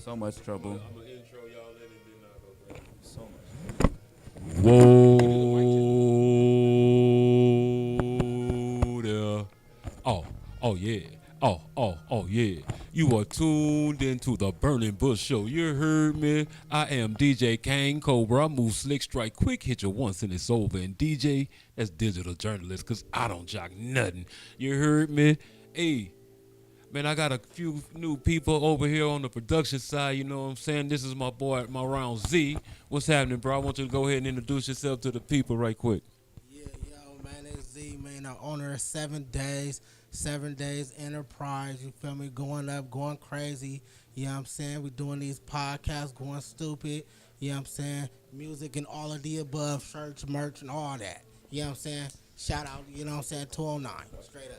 So much trouble. I'm gonna intro y'all in and then I'll go back. So much. Whoa there. Oh yeah. Oh yeah. You are tuned into the Burning Bush Show. You heard me. I am DJ Cann Cobra. I move slick, strike quick, hit you once and it's over. And DJ, that's digital journalist, cause I don't jock nothing. You heard me? Hey. Man, I got a few new people over here on the production side, you know what I'm saying? This is my boy, my round Z. What's happening, bro? I want you to go ahead and introduce yourself to the people right quick. Yeah, yo, man, it's Z, man. The owner of 7 Days Enterprise, you feel me? Going up, going crazy, you know what I'm saying? We doing these podcasts, going stupid, you know what I'm saying? Music and all of the above, shirts, merch, and all that, you know what I'm saying? Shout out, you know what I'm saying, 209, straight up.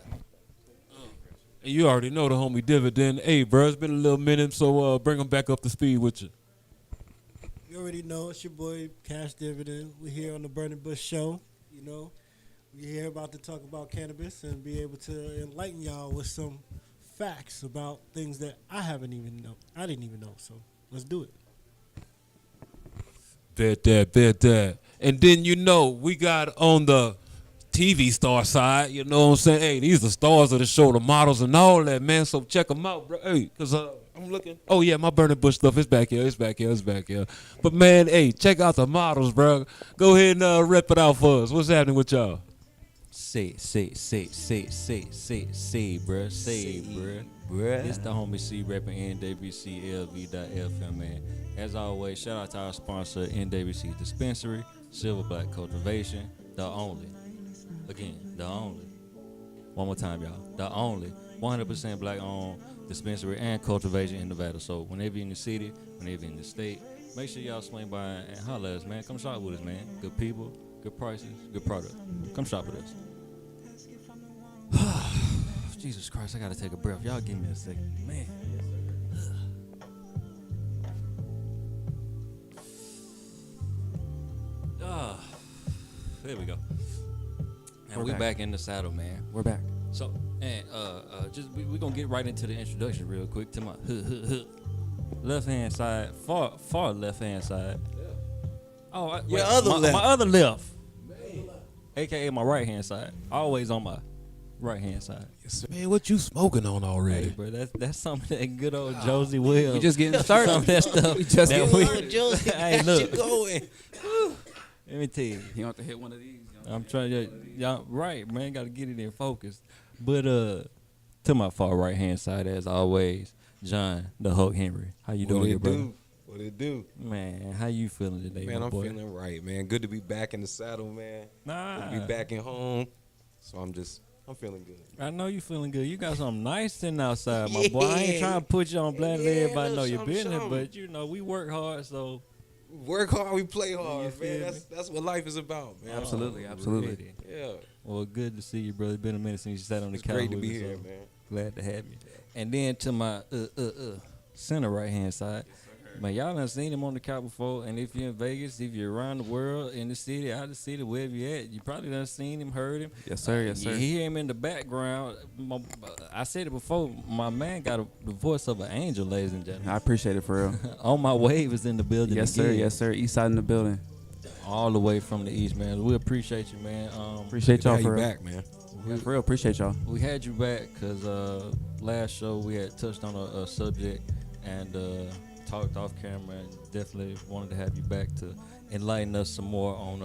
And you already know the homie Dividend. Hey, bro, it's been a little minute, so bring them back up to speed with you. You already know it's your boy Cash Dividend. We're here on the Burning Bush Show. You know, we're here about to talk about cannabis and be able to enlighten y'all with some facts about things that I didn't even know. So let's do it. Bet that. And then you know we got on the TV star side, you know what I'm saying? Hey, these are stars of the show, the models and all that, man. So check them out, bro. Hey, because I'm looking. Oh, yeah, my Burning Bush stuff is back here. It's back here. But, man, hey, check out the models, bro. Go ahead and rep it out for us. What's happening with y'all? Say, bruh. It's the homie C repping NWCLV.FM, man. As always, shout out to our sponsor, NWC Dispensary, Silver Black Cultivation, the only. Again, the only. One more time, y'all. The only 100% black-owned dispensary and cultivation in Nevada. So whenever you're in the city, whenever you're in the state, make sure y'all swing by and holler at us, man. Come shop with us, man. Good people, good prices, good product. Come shop with us. Jesus Christ, I gotta take a breath. Y'all give me a second, man. There we go. And we back in the saddle, man. We're back. So, and we're gonna get right into the introduction real quick to my left hand side, far left hand side. Oh, Your other left. My other left, aka my right hand side. Always on my right hand side. Man, what you smoking on already? Hey, bro, that's some of that good old Josie Wills. We just getting started. Some of that stuff. We just that getting started. Josie, hey, look. you going? Let me tell you. You want to hit one of these? I'm trying to, y'all, right, man, got to get it in focus. But to my far right hand side, as always, John the Hulk Henry. How you doing, here, brother? What it do? Man, how you feeling today, Man, my I'm boy? feeling right, man. Good to be back in the saddle, man. Nah, Good to be back at home. So I'm feeling good. I know you feeling good. You got something nice sitting outside, my boy. I ain't trying to put you on blast. Let everybody know your something, business, something. but you know we work hard, so Work hard, we play You hard, feel man. me? That's what life is about, man. Absolutely, Oh, absolutely. really? Yeah. Well, good to see you, brother. Been a minute since you sat on the It's couch. great to with be me, here, so man. Glad to have you. And then to my center right hand side, man, y'all done seen him on the couch before. And if you're in Vegas, if you're around the world, in the city, out of the city, wherever you at, you probably done seen him, heard him. Yes, sir. Yes, You sir. hear him in the background. I said it before. My man got the voice of an angel, ladies and gentlemen. I appreciate it for real. On My Wave is in the building. Yes, sir. again. Yes, sir. East side in the building. All the way from the east, man. We appreciate you, man. Appreciate Good to y'all have for you real. back, man. Yeah, for real. Appreciate y'all. We had you back because last show we had touched on a subject and talked off camera, and definitely wanted to have you back to enlighten us some more on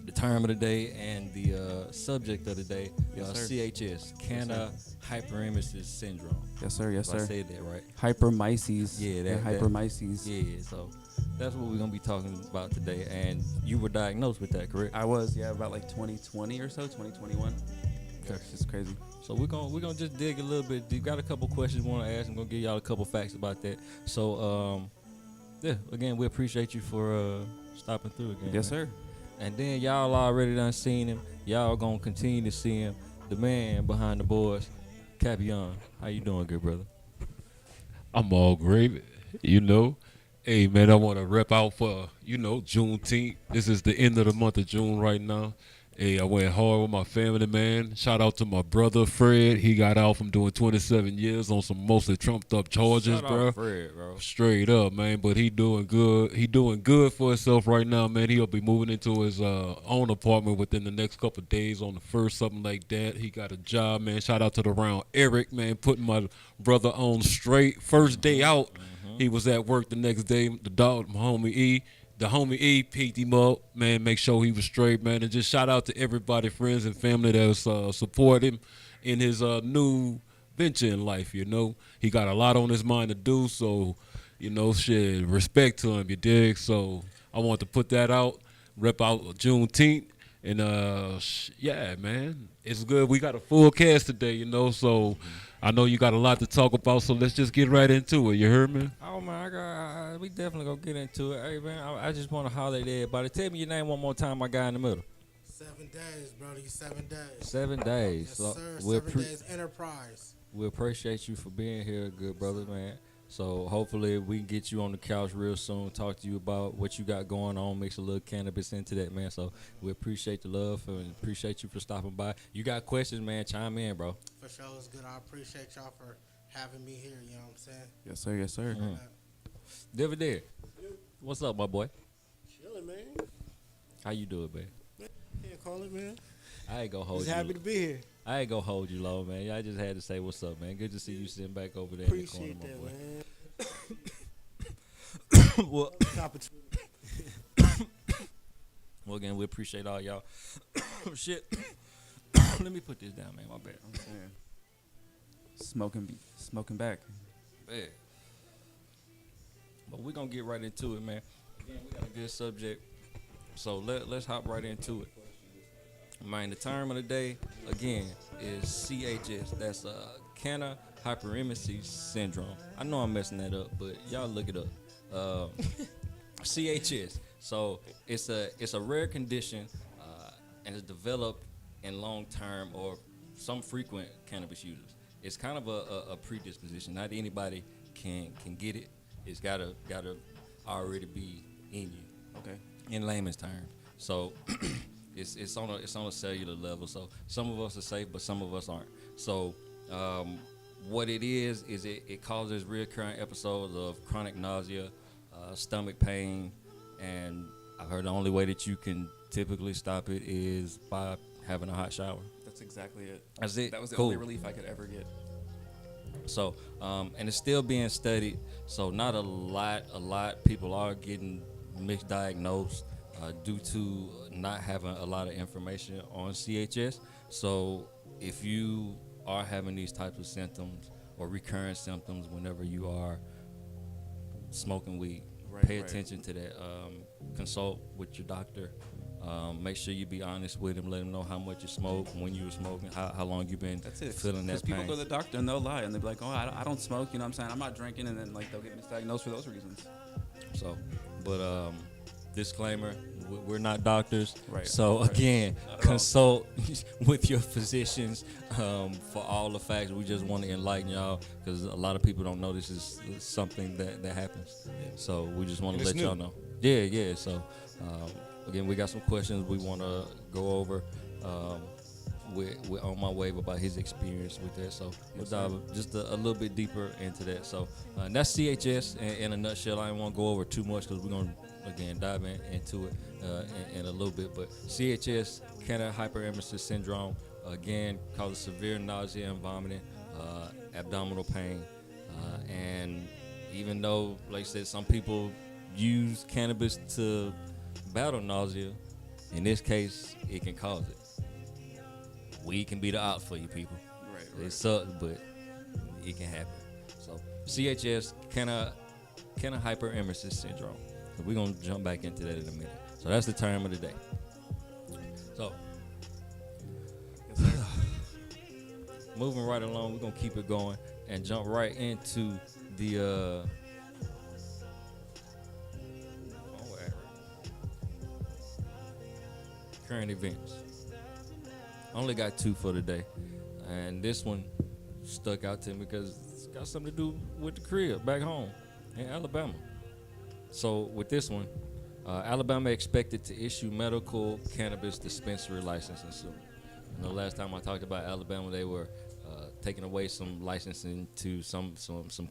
the term of the day and the subject of the day, Yes, sir. CHS, Cann Hyperemesis syndrome. Yes, sir. Yes, If I sir. said that right. Hyperemesis. Yeah, Yeah, that- hyperemesis. Yeah, so that's what we're gonna be talking about today. And you were diagnosed with that, correct? I was, yeah, about like 2020 or so, 2021. It's just crazy. So we're gonna just dig a little bit deep. Got a couple questions we want to ask. I'm gonna give y'all a couple facts about that. So yeah, again, we appreciate you for stopping through again. Yes, man. sir. And then y'all already done seen him. Y'all gonna continue to see him. The man behind the boards, Capion. How you doing, good brother? I'm all great, you know. Hey, man, I want to rep out for, Juneteenth. This is the end of the month of June right now. Hey, I went hard with my family, man. Shout out to my brother, Fred. He got out from doing 27 years on some mostly trumped-up charges, Shout bro. out Fred, bro. Straight up, man. But he doing good. He doing good for himself right now, man. He'll be moving into his own apartment within the next couple of days on the first, something like that. He got a job, man. Shout out to the round Eric, man, putting my brother on straight. First day out, he was at work the next day. The dog, my homie E. The homie E picked him up, man, make sure he was straight, man. And just shout out to everybody, friends and family that was support him in his new venture in life, you know. He got a lot on his mind to do, so, shit, respect to him, you dig? So I want to put that out, rep out Juneteenth. And, yeah, man, it's good. We got a full cast today, so I know you got a lot to talk about, so let's just get right into it. You heard me? Oh man, we definitely gonna get into it. Hey man, I just want to holler at everybody. Tell me your name one more time, my guy in the middle. 7 days, brody. 7 days. 7 days. Yes, So sir. we 7 days enterprise. we appreciate you for being here, good brother, man. So hopefully we can get you on the couch real soon, talk to you about what you got going on, mix a little cannabis into that, man. So we appreciate the love and appreciate you for stopping by. You got questions, man, chime in, bro. For sure, it's good. I appreciate y'all for having me here. You know what I'm saying? Yes, sir. Yes, sir. Mm. David there. What's up, my boy? Chilling, man. How you doing, man? Can't call it, man. I ain't gonna hold Just you. happy to be here. I ain't gonna hold you low, man. I just had to say what's up, man. Good to see you sitting back over there Appreciate in the corner, that, my boy. man. Well, Opportunity. well, again, we appreciate all y'all. Shit. Let me put this down, man. My bad. I'm saying. Smoking back. Man. But we're gonna get right into it, man. Again, we got a good subject. So let's hop right into it. Man, the term of the day, again, is CHS. That's Cann Hyperemesis syndrome. I know I'm messing that up, but y'all look it up. CHS. So it's a rare condition, and it's developed in long term or some frequent cannabis users. It's kind of a predisposition. Not anybody can get it. It's gotta already be in you. Okay. In layman's terms. So it's on a cellular level. So some of us are safe, but some of us aren't. So what it is it causes recurrent episodes of chronic nausea, stomach pain, and I've heard the only way that you can typically stop it is by having a hot shower. That's exactly it. That's it. That was the Cool. only relief I could ever get. So, and it's still being studied. So not a lot. People are getting misdiagnosed due to not having a lot of information on CHS. So if you are having these types of symptoms or recurrent symptoms whenever you are smoking weed, Pay attention to that. Consult with your doctor. Make sure you be honest with him. Let him know how much you smoke, when you were smoking, how long you been That's it. feeling that Because people pain. go to the doctor and they'll lie and they'll be like, oh, I don't smoke. You know what I'm saying? I'm not drinking. And then like they'll get misdiagnosed for those reasons. So, but disclaimer, we're not doctors. Right. So Right. again, Not at all. consult with your physicians for all the facts. We just want to enlighten y'all because a lot of people don't know this is something that happens. So we just want to And let it's y'all new. know. Yeah. So again, we got some questions we want to go over. With On My Wave about his experience with that. So we'll dive just a little bit deeper into that. So and that's CHS in a nutshell. I don't want to go over too much because we're going to, again, dive into it in a little bit. But CHS, Cann Hyperemesis syndrome, again, causes severe nausea and vomiting, abdominal pain. And even though, like I said, some people use cannabis to battle nausea, in this case, it can cause it. Weed can be the out for you people. Right. It sucks, but it can happen. So CHS, Cann Hyperemesis syndrome. So we're gonna jump back into that in a minute. So that's the term of the day. So moving right along, we're gonna keep it going and jump right into the current events. I only got 2 for today, and this one stuck out to me because it's got something to do with the crib back home in Alabama. So with this one, Alabama expected to issue medical cannabis dispensary licensing soon. You know, last time I talked about Alabama, they were taking away some licensing to some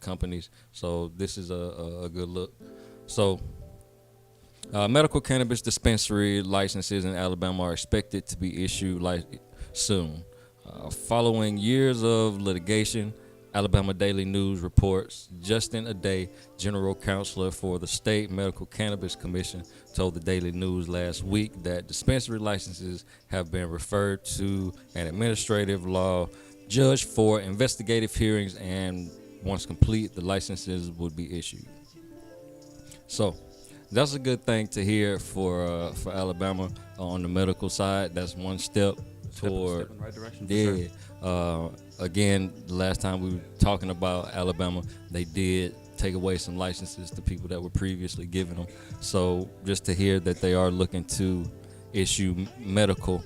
companies. So this is a good look. So medical cannabis dispensary licenses in Alabama are expected to be issued soon. Following years of litigation, Alabama Daily News reports Justin Aday, general counselor for the State Medical Cannabis Commission, told the Daily News last week that dispensary licenses have been referred to an administrative law judge for investigative hearings, and once complete, the licenses would be issued. So that's a good thing to hear for Alabama on the medical side. That's one step toward Step in the right direction. For sure. Again, the last time we were talking about Alabama, they did take away some licenses to people that were previously given them. So just to hear that they are looking to issue medical,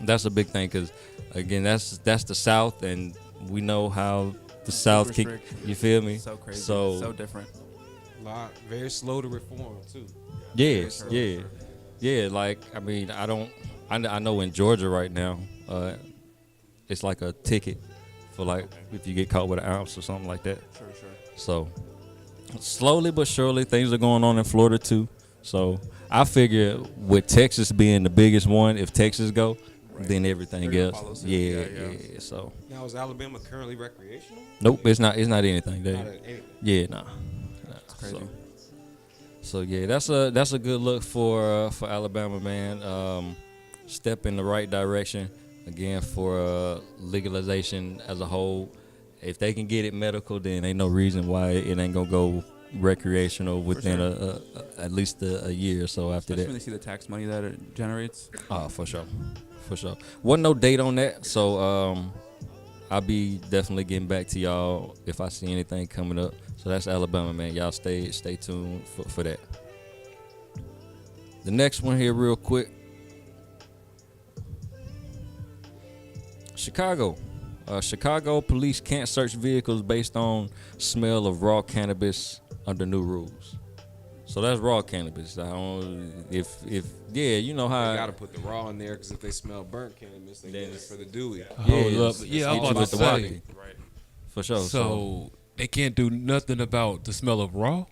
that's a big thing because, again, that's the South, and we know how the South Super kick. strict. You feel me? So crazy. So So different. Very slow to reform too. Yeah. Like, I mean, I know in Georgia right now, it's like a ticket for like if you get caught with an ounce or something like that. Sure. So slowly but surely, things are going on in Florida too. So I figure with Texas being the biggest one, if Texas go, then everything They're gonna else. follow suit. Yeah. Yeah. So Now is Alabama currently recreational? nope, it's not anything. Not anything. Yeah, nah. It's crazy. So yeah, that's a good look for Alabama, man. Step in the right direction again for legalization as a whole. If they can get it medical, then ain't no reason why it ain't gonna go recreational within at least a year or so after Especially when that. they see the tax money that it generates. For sure. Wasn't no date on that, so I'll be definitely getting back to y'all if I see anything coming up. So that's Alabama, man. Y'all stay tuned for that. The next one here, real quick. Chicago. Chicago police can't search vehicles based on smell of raw cannabis under new rules. So that's raw cannabis. I don't you know how They gotta put the raw in there because if they smell burnt cannabis, they get it for the dewy. Hold up. it's Yeah, I'm hit you about with to the say. walkie. For sure. So they can't do nothing about the smell of raw,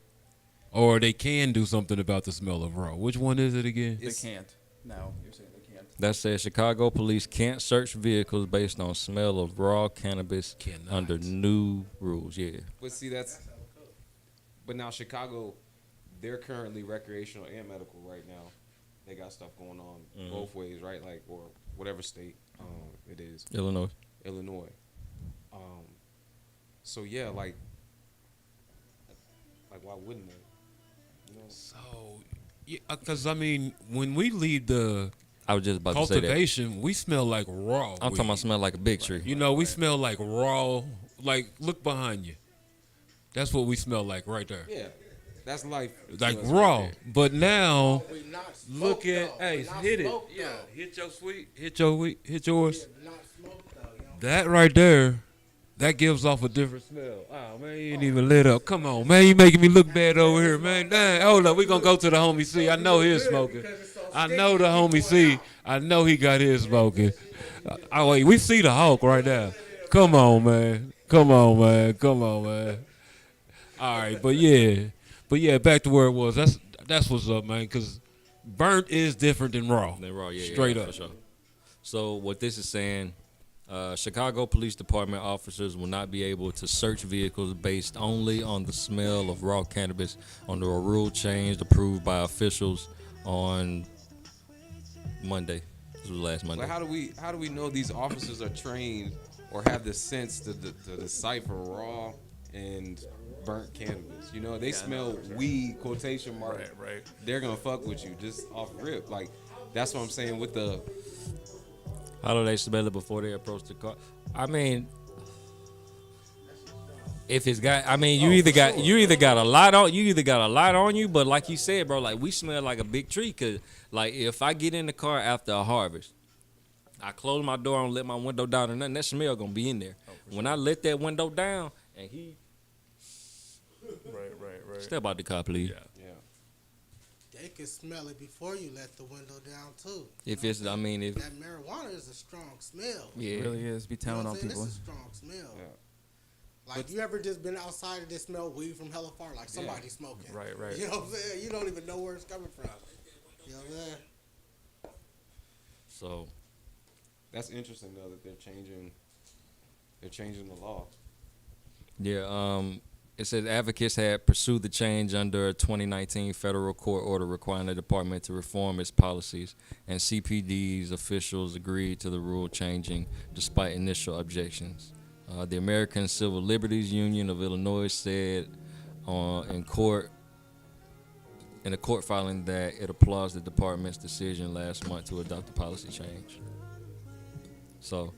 or they can do something about the smell of raw. Which one is it again? They can't. No, you're saying they can't. That says Chicago police can't search vehicles based on smell of raw cannabis Cannot. under new rules. Yeah. But see, but now Chicago, they're currently recreational and medical right now. They got stuff going on both ways, right? Like, or whatever state it is. Illinois. So yeah, like why wouldn't they? So, yeah, because I mean, when we leave the I was just about to say that. cultivation, we smell like raw. I'm talking about smell like a big tree. You know, we smell like raw. Like, look behind you. That's what we smell like right there. Yeah, that's life. Like to us raw. right But now, We not look smoked, at, though. hey, We not hit it. smoked, Yeah, though. hit your sweet, hit your wheat, hit yours. Not smoked, though, you know? That right there, that gives off a different smell. Oh, man, you ain't even lit up. Come on, man, you making me look bad over here, man. Dang, hold up, we gonna go to the homie C. I know he's smoking. I know the homie C. I know he got his smoking. Oh, wait, we see the Hulk right now. Come on, man. Come on, man. Come on, man. All right, but yeah, back to where it was. That's what's up, man, because burnt is different than raw. Then raw, yeah, Straight yeah, up. for sure. So what this is saying, Chicago Police Department officers will not be able to search vehicles based only on the smell of raw cannabis under a rule change approved by officials on Monday. This was last Monday. But how do we know these officers are trained or have the sense to decipher raw and burnt cannabis? You know, they smell weed, quotation mark. Right. They're gonna fuck with you just off rip. Like, that's what I'm saying with the. How do they smell it before they approach the car? I mean, if it's got, I mean, you either got a lot on you, but like you said, bro, like we smell like a big tree. Cause like if I get in the car after a harvest, I close my door and let my window down, and nothing, that smell gonna be in there. When I let that window down, and he Right. step out the car, please. Yeah. They can smell it before you let the window down, too. If it's, I mean, if That marijuana is a strong smell. yeah, It really is. Be You know telling what on I'm saying? people. It's a strong smell. Yeah. Like, you ever just been outside and just smell weed from hella far? Like, somebody smoking. Right. You know what I'm saying? You don't even know where it's coming from. You know what I'm saying? so That's interesting though that they're changing the law. yeah. It says advocates had pursued the change under a 2019 federal court order requiring the department to reform its policies, and CPD's officials agreed to the rule changing despite initial objections. The American Civil Liberties Union of Illinois said in a court filing that it applauds the department's decision last month to adopt the policy change. So,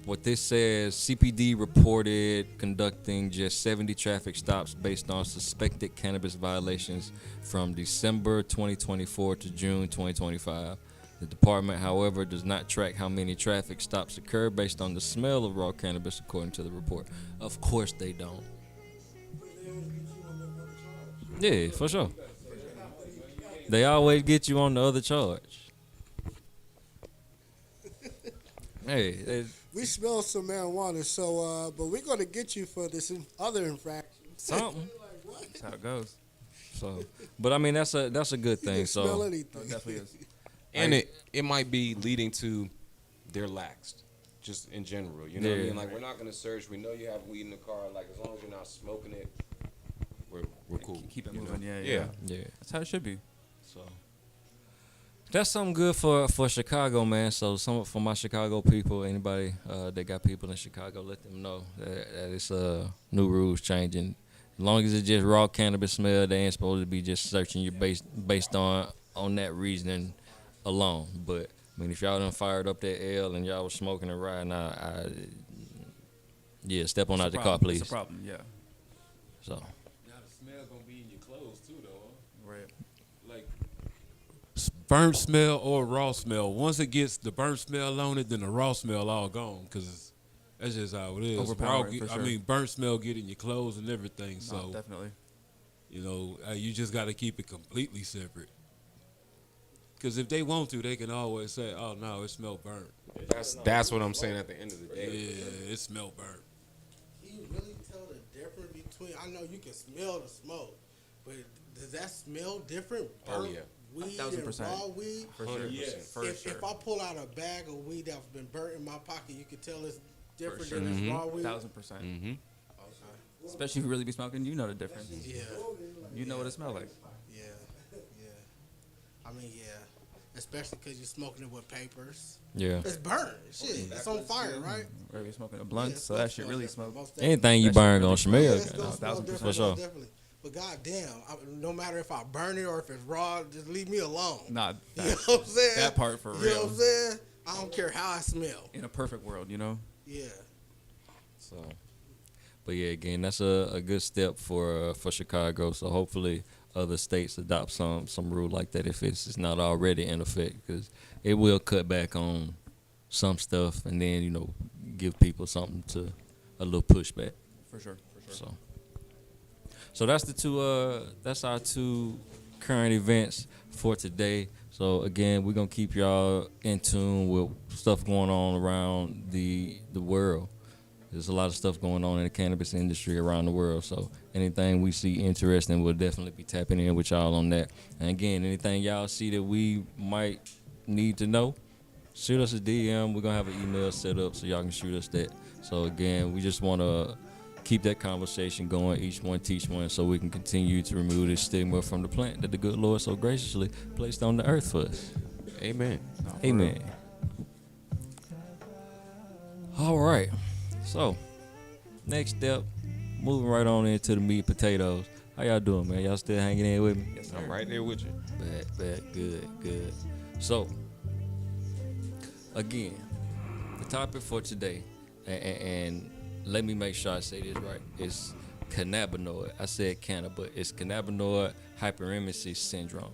what this says, CPD reported conducting just 70 traffic stops based on suspected cannabis violations from December 2024 to June 2025. The department, however, does not track how many traffic stops occur based on the smell of raw cannabis, according to the report. Of course they don't. Yeah, for sure. They always get you on the other charge. Hey, We smell some marijuana, so but we're gonna get you for this other infraction. something. That's how it goes. So, but I mean that's a good You thing. can smell So anything. No, it definitely is. And it might be leading to they're laxed, just in general. You know what I Yeah. mean? Like, we're not gonna search. We know you have weed in the car. Like, as long as you're not smoking it, we're cool. Keep it you moving. know? Yeah. yeah, That's how it should be. so that's something good for Chicago, man. So for my Chicago people, anybody that got people in Chicago, let them know that it's new rules changing. As long as it's just raw cannabis smell, they ain't supposed to be just searching you based on that reasoning alone. But I mean, if y'all done fired up that L and y'all was smoking and riding, yeah, step on out the car, please. It's a problem. Yeah. So Now the smell gonna be in your clothes too, though. Right. Like burnt smell or raw smell. Once it gets the burnt smell on it, then the raw smell all gone. Cause that's just how it is. Overpowering, Raw, for sure. I mean, burnt smell get in your clothes and everything. No, So definitely. you know, you just got to keep it completely separate. Because if they want to, they can always say, "Oh no, it smell burnt." That's what I'm saying at the end of the Yeah, day. it smell burnt. Can you really tell the difference between? I know you can smell the smoke, but does that smell different? Oh, Burnt yeah. weed 1000%. and raw weed. For sure. 100%. For if sure. I pull out a bag of weed that's been burnt in my pocket, you can tell it's different sure. than it's raw weed. 1000%. Mm-hmm. Okay. Especially if you really be smoking, you know the difference. Yeah, You know what it smells like. yeah. I mean, yeah. Especially because you're smoking it with papers. yeah, It's burnt. Shit, it's on fire, right? Or you're smoking a blunt, Yeah, so it's that shit gonna really smell smoke. different. anything you That shit burn really gonna smell. Yeah, it's you gonna know. smell 1000%. different, For sure. definitely. But goddamn, no matter if I burn it or if it's raw, just leave me alone. Nah, You know what I'm saying? that part for You know what real. I'm saying? I don't care how I smell. In a perfect world, you know. Yeah. So, but yeah, again, that's a good step for Chicago. So hopefully other states adopt some rule like that if it's not already in effect, because it will cut back on some stuff and then give people something to a little pushback. For sure. So that's that's our two current events for today. So again, we're gonna keep y'all in tune with stuff going on around the world. There's a lot of stuff going on in the cannabis industry around the world. So anything we see interesting, we'll definitely be tapping in with y'all on that. And again, anything y'all see that we might need to know, shoot us a DM. We're gonna have an email set up so y'all can shoot us that. So again, we just wanna keep that conversation going, each one teach one, so we can continue to remove this stigma from the plant that the good Lord so graciously placed on the earth for us. Amen. Amen. All right. So, next step, moving right on into the meat and potatoes. How y'all doing, man? Y'all still hanging in with me? Yes, sir. I'm right there with you. Bad, good. So, again, the topic for today, and let me make sure I say this right. It's cannabinoid. I said canna, but it's cannabinoid hyperemesis syndrome,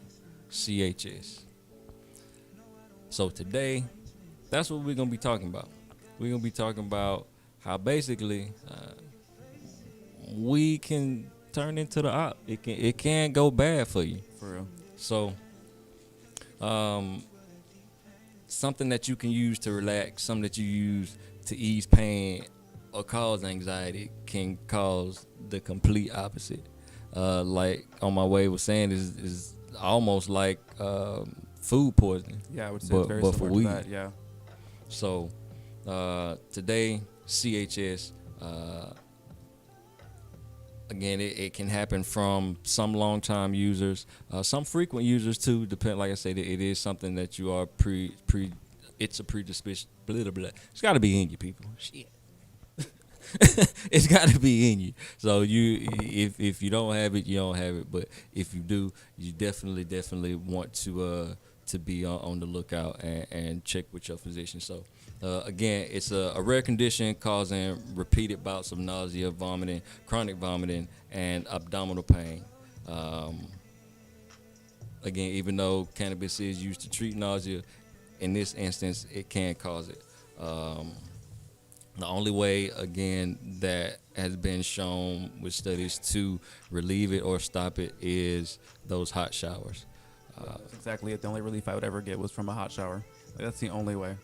CHS. So today, that's what we're gonna be talking about. We're gonna be talking about how basically we can turn into the op. It can go bad for you. For real. So, something that you can use to relax, something that you use to ease pain or cause anxiety can cause the complete opposite. Like on my way was saying, is almost like food poisoning. Yeah, I would say But- it's very but for similar weed. to that. Yeah. So today, CHS, again, it can happen from some long-time users, some frequent users too. Depend, like I said, it is something that you are it's a predisposition. Blah, blah, blah. It's got to be in you, people. Shit. It's got to be in you. So if you don't have it, you don't have it. But if you do, you definitely want to be on the lookout and check with your physician. So again, it's a rare condition causing repeated bouts of nausea, vomiting, chronic vomiting, and abdominal pain. Again, even though cannabis is used to treat nausea, in this instance, it can cause it. The only way, again, that has been shown with studies to relieve it or stop it is those hot showers. That's exactly it. The only relief I would ever get was from a hot shower. Like, that's the only way.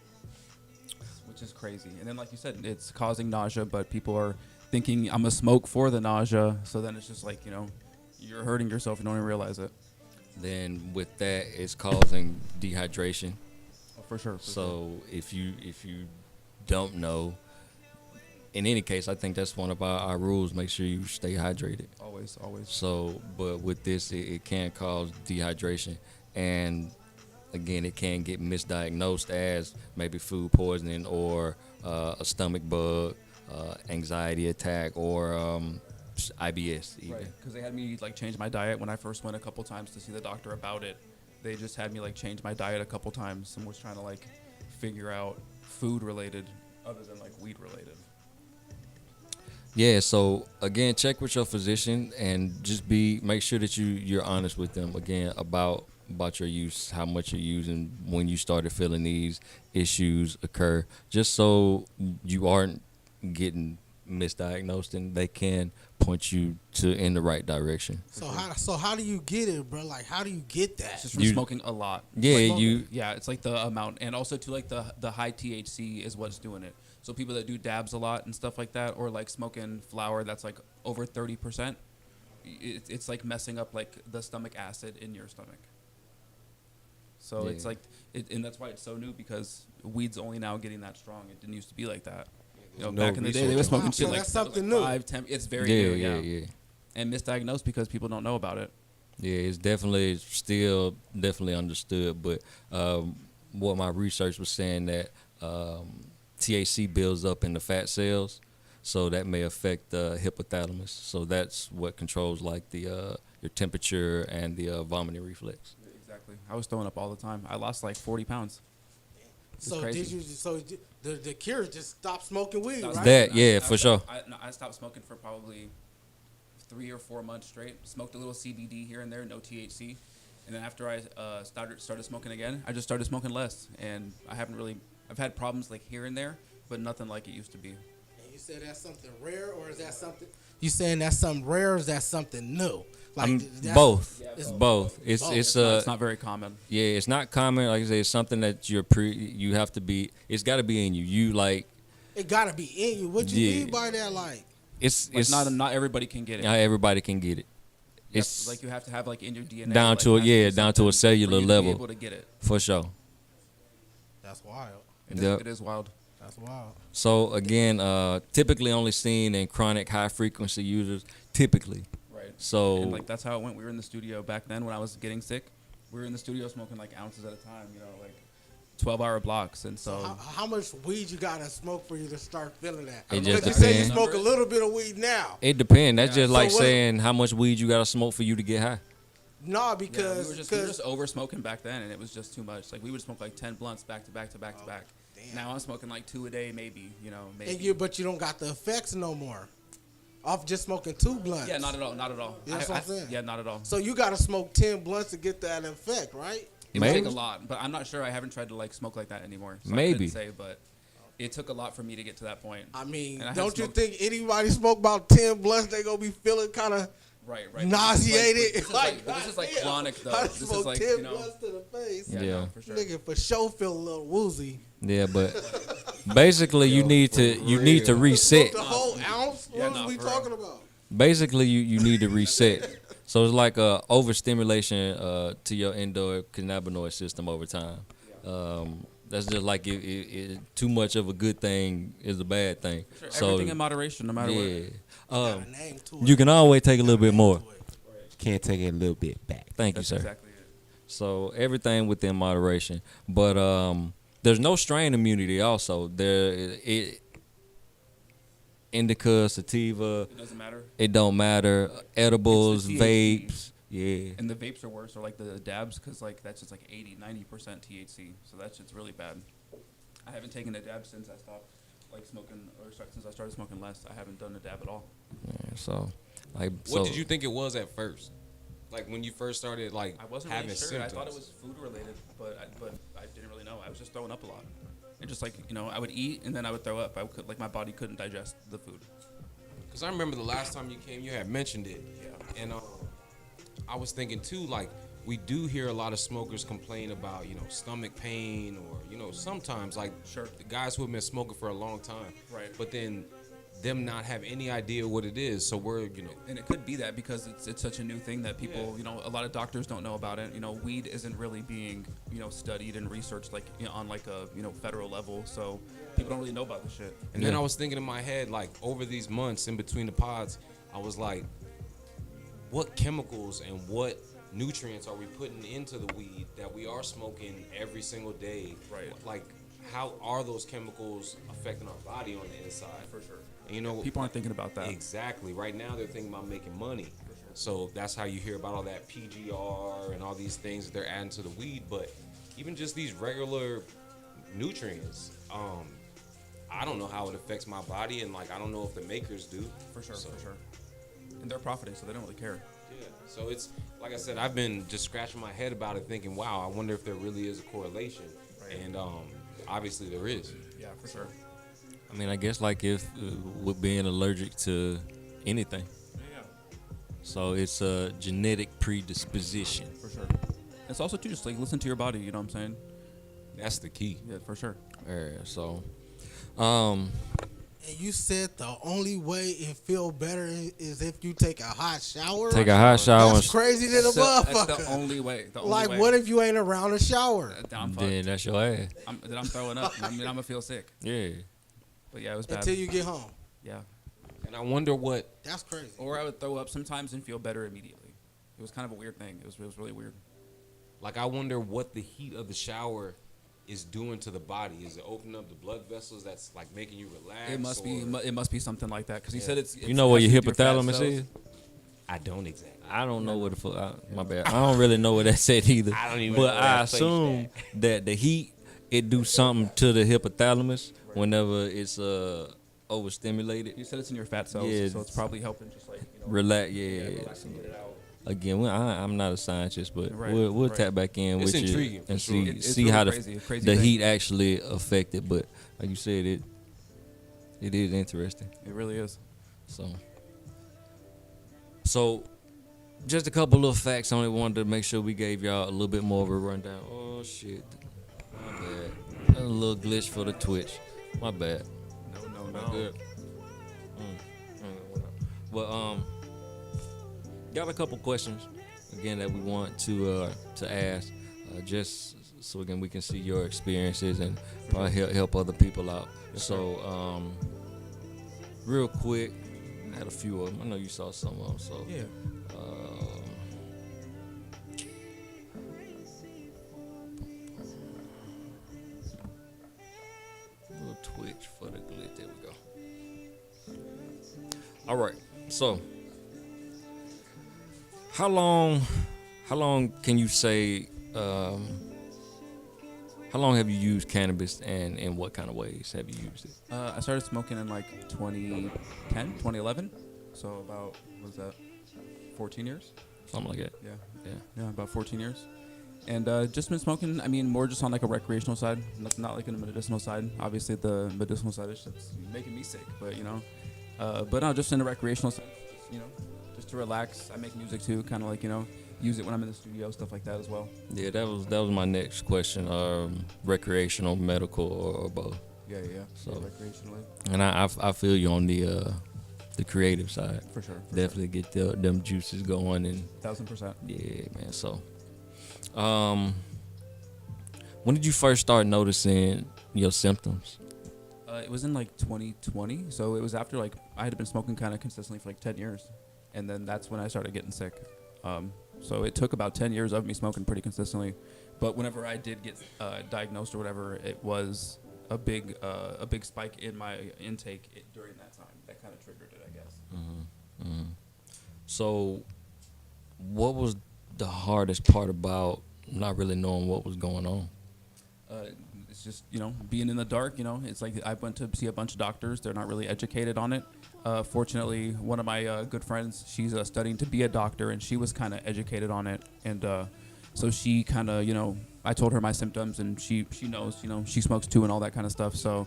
Which is crazy. And then, like you said, it's causing nausea, but people are thinking I'm gonna smoke for the nausea. So then it's just like, you're hurting yourself and don't even realize it. Then with that, it's causing dehydration. Oh, for sure. So if you don't know, in any case, I think that's one of our rules. Make sure you stay hydrated. Always. So, but with this, it can cause dehydration, and again, it can get misdiagnosed as maybe food poisoning or a stomach bug, anxiety attack, or IBS even. Right. Because they had me change my diet when I first went a couple times to see the doctor about it. They just had me change my diet a couple times and was trying to figure out food related other than weed related. Yeah, so again, check with your physician and just make sure that you're honest with them again about your use, how much you're using, when you started feeling these issues occur, just so you aren't getting misdiagnosed and they can point you in the right direction. So how do you get it, bro? How do you get that? It's just from You- smoking a lot. Yeah, It's the amount, and also too the high THC is what's doing it. So people that do dabs a lot and stuff like that, or smoking flower that's over 30%, it's messing up the stomach acid in your stomach. So Yeah. it's and that's why it's so new, because weed's only now getting that strong. It didn't used to be like that. No Back in the day, they were research smoking on shit So like that's that was, something new. 5, 10. It's very new, yeah. and misdiagnosed because people don't know about it. Yeah, it's definitely still understood, but what my research was saying that THC builds up in the fat cells, So that may affect the hypothalamus. So that's what controls like the your temperature and the vomiting reflex. Exactly. I was throwing up all the time. I lost like 40 pounds. So crazy. did you? So the cure just stop smoking weed, That was right? That yeah, for sure. I stopped smoking for probably 3 or 4 months straight. Smoked a little CBD here and there, no THC. And then after I started smoking again, I just started smoking less. And I've had problems like here and there, but nothing like it used to be. And you said that's something rare, or is that something? You saying that's something rare, or is that something new? Like that's- Both. It's Both. It's both. It's not very common. yeah, it's not common. Like I say, it's something that you have to be. It's got to be in you. You like It gotta be in you. What you Yeah. mean by that? Like, it's Like not everybody can get it. not everybody can get it. It's Like you have to have like in your DNA. down like, to has be down to something a cellular for you to level Be able to get it. for sure. that's wild. Yep. It is wild. That's wild. So again, typically only seen in chronic high frequency users. Typically, Right. so And like that's how it went. We were in the studio back then when I was getting sick. We were in the studio smoking like ounces at a time. You know, like 12-hour blocks. And so How much weed you gotta smoke for you to start feeling that? It just Because you say you depends. smoke a little bit of weed now. it depends. That's just So like what- saying how much weed you gotta smoke for you to get high. Nah, yeah, because we were just over smoking back then, and it was just too much. Like we would smoke like 10 blunts back to back to back to back. damn. Now I'm smoking like 2 a day, maybe. You know, maybe. but you don't got the effects no more. Off just smoking 2 blunts. Yeah, not at all. Not at all. Yeah, that's what I'm saying. Yeah, not at all. So you gotta smoke 10 blunts to get that effect, right? It Maybe. would take a lot, but I'm not sure. I haven't tried to like smoke like that anymore. So I Maybe. couldn't say, but it took a lot for me to get to that point. I mean, And I had don't you smoked- think anybody smoke about 10 blunts, they gonna be feeling kind of Right, right. nauseated? This is like goddamn, chronic though. I This is smoked like 10 you know. blunts to the face. Yeah, Yeah. no, for sure. Nigga for sure feel a little woozy. Yeah, but basically you need to reset. The whole ounce? Yeah, What nah, are we for real. talking about? Basically you need to reset. So it's like a overstimulation to your endocannabinoid system over time. That's just like too much of a good thing is a bad thing. Sure, So everything in moderation, no matter what. yeah, Got a name to it. you can always take a little bit more. Can't take it a little bit back. Thank That's you, sir. exactly it. So everything within moderation, but there's no strain immunity. Also, indica, sativa, It doesn't matter. it don't matter. Edibles, It's the THC. vapes, yeah. And the vapes are worse, or like the dabs, because like that's just like 80-90% THC. So that shit's really bad. I haven't taken a dab since I stopped like smoking, or since I started smoking less. I haven't done a dab at all. Yeah, so like, What did you think it was at first? Like when you first started, like I wasn't having really sure. symptoms. I thought it was food related, but I didn't really know. I was just throwing up a lot. And just like, you know, I would eat and then I would throw up. I could, like, my body couldn't digest the food. Because I remember the last time you came, you had mentioned it. Yeah. And I was thinking too, like, we do hear a lot of smokers complain about, you know, stomach pain or, you know, sometimes like Sure. the guys who have been smoking for a long time. Right. But then them not have any idea what it is. So we're, you know, And it could be that because it's such a new thing that people, Yeah. you know, a lot of doctors don't know about it. You know, weed isn't really being, you know, studied and researched like, you know, on like a, you know, federal level. So people don't really know about this shit. and then I was thinking in my head, like over these months in between the pods, I was like, what chemicals and what nutrients are we putting into the weed that we are smoking every single day? Right. Like, how are those chemicals affecting our body on the inside? For sure. And, you know, People aren't thinking about that. exactly. Right now, they're thinking about making money. So that's how you hear about all that PGR and all these things that they're adding to the weed. But even just these regular nutrients, I don't know how it affects my body, and like I don't know if the makers do. For sure, So, for sure. And they're profiting, so they don't really care. yeah. So it's like I said, I've been just scratching my head about it, thinking, wow, I wonder if there really is a correlation. Right. And obviously there is. Yeah, for sure. I mean, I guess like if with being allergic to anything, Yeah, so it's a genetic predisposition. for sure. It's also too just like listen to your body. You know what I'm saying? That's the key. Yeah, for sure. Yeah, so And you said the only way it feel better is if you take a hot shower. take a hot shower. That's crazy than a That's motherfucker. the only way. The only Like, way. what if you ain't around a shower? Then I'm Then fucked. that's your ass. Then I'm throwing up. I mean, I'm gonna feel sick. Yeah. But yeah, it was bad. Until you get home. Yeah. And I wonder what That's crazy. Or I would throw up sometimes and feel better immediately. It was kind of a weird thing. It was really weird. Like I wonder what the heat of the shower is doing to the body? Is it opening up the blood vessels that's like making you relax? It must be. or- It must be something like that because he said it's. You know where your messing with fat hypothalamus cells. is? I don't exactly. I don't know what the fuck. My bad. I don't really know what that said either. I don't even But know where I I placed assume that the heat it do something to the hypothalamus whenever it's overstimulated. You said it's in your fat cells, Yeah, so it's probably helping just like Relax. Yeah. relaxing it out. Again, I'm not a scientist, but Right, we'll right. tap back in It's with you intriguing, and for sure. see It's see really how crazy, a crazy the thing. heat actually affected. But like you said, it is interesting. It really is. So just a couple little facts on it. Wanted to make sure we gave y'all a little bit more of a rundown. Oh shit, my bad. A little glitch for the Twitch. My bad. No. Good. Well, got a couple questions again that we want to ask, just so again we can see your experiences and probably help other people out. So, real quick, I had a few of them. I know you saw some of them. So, Yeah. Little twitch for the glitch. There we go. All right. So, how long can you say? How long have you used cannabis, and in what kind of ways have you used it? I started smoking in like 2010, 2011. So about, what was that, 14 years? Something like that. Yeah, about 14 years. And just been smoking, I mean, more just on like a recreational side, not like in a medicinal side. Obviously, the medicinal side is just making me sick, but you know. But no, just in a recreational side, just, you know, just to relax. I make music too, kind of like, you know, use it when I'm in the studio, stuff like that as well. Yeah, that was my next question. Recreational, medical, or both. Yeah. So- Recreationally. And I feel you on the creative side. For sure. Definitely get them juices going, and 1000%. yeah, man. So, when did you first start noticing your symptoms? It was in like 2020, so it was after like I had been smoking kind of consistently for like 10 years, and then that's when I started getting sick. So it took about 10 years of me smoking pretty consistently, but whenever I did get diagnosed or whatever, it was a big spike in my intake during that time. That kind of triggered it, I guess. So, what was the hardest part about not really knowing what was going on? It's just, you know, being in the dark, you know. It's like I went to see a bunch of doctors. They're not really educated on it. Fortunately, one of my good friends, she's studying to be a doctor, and she was kind of educated on it. And so she kind of, you know, I told her my symptoms, and she knows, you know, she smokes too and all that kind of stuff. So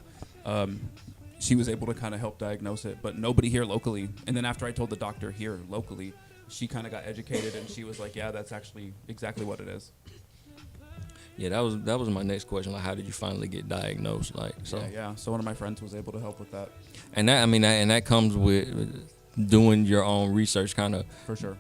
she was able to kind of help diagnose it, but nobody here locally. And then after I told the doctor here locally, she kind of got educated, and she was like, yeah, that's actually exactly what it is. Yeah, that was my next question. Like, how did you finally get diagnosed? Like, so Yeah. So one of my friends was able to help with that. and that comes with doing your own research, kind of For sure.